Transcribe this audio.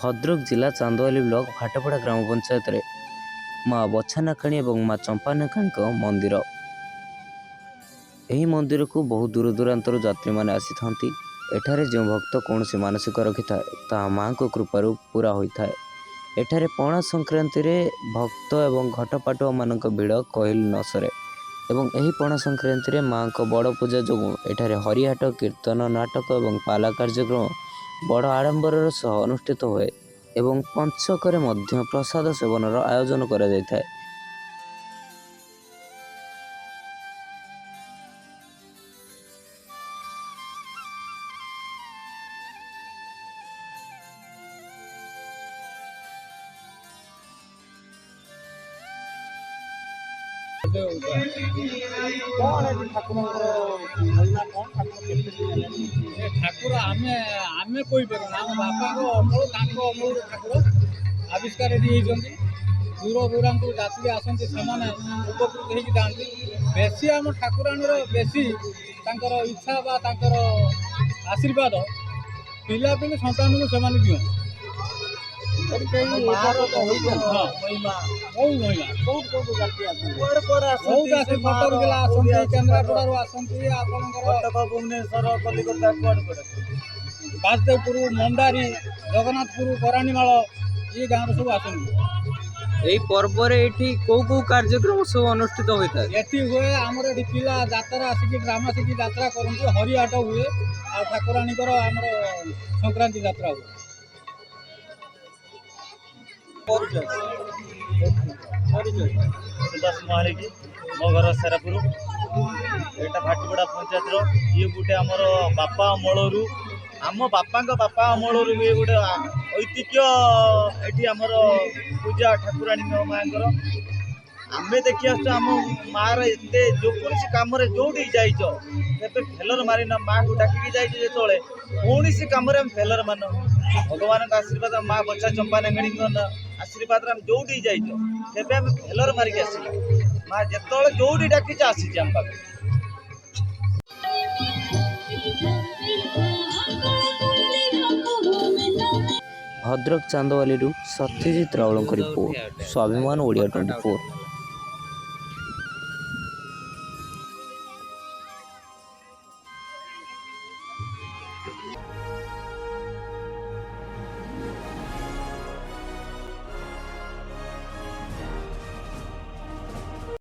भद्रक जिला चांदवाली ब्लॉक भाटपड़ा ग्राम पंचायत रे माँ बछानाकाणी और माँ चंपानाकाणी मंदिर। यही मंदिर को बहुत दूर दूरांतर यात्री मैंने आसी था। एठारे जो भक्त कौन से मानसिक रखि था ता माँ को कृपारू पूरा होता है। एठारे पणा संक्रांति रे भक्त एवं घटपाटुआ मानक भिड़ कहल न सरे। एवं यही पणा संक्रांति रे माँ को बड़ पूजा जो एठारे हरिहाट कीर्तन नाटक और पाला कार्यक्रम बड़ आडंबर सह अनुष्ठित हुए एवं पंचकरे मध्य प्रसाद सेवनर आयोजन करा जायଥାଏ। ठाकुर आमे कोई आम बापा अमल अमल ठाकुर आविष्कार दूर दूरांत जात्री आसती से उपकृत होती जाती। बेसी आम ठाकुराणीर बेसी इच्छा बा आशीर्वाद पिलापिली सन्तान को से दिखाँ कटक जिला आसती केन्द्रापड़ू आसती भुवनेश्वर कलिकता बासदेवपुर मंदारी जगन्नाथपुर कराणीमाल ये गाँव सब आसती। पर्व कौ कार्यक्रम सब अनुष्ठित होता है। ये हुए आमर ये पिला जात्रा आसिक ड्रामा आसिक यात्रा करते हरिहाट हुए आ ठाकुराणीकर आमर संक्रांति यात्रा हुए। सुभाष महालिकी मो घर सेरापुर एटा भाटीपड़ा पंचायत ये गोटे आमर बापा अमल आम बापा अमल ये गोटे ऐतिह्य ये आमर पूजा ठाकुराणी माँ आम देखी आम मार एत जो कौन कम जो जाइच फेलर मारिन माँ को डाक जाते कौन कम फेलर मान भगवान आशीर्वाद माँ बच्चा चंपानाकाणी आशीर्वाद जो जाइच फेलर मारिक आस माँ जो जो डाकी आसी आम पाखे। भद्रक चांदवाली सत्यजित राउल रिपोर्ट स्वाभिमान ओडिया 24।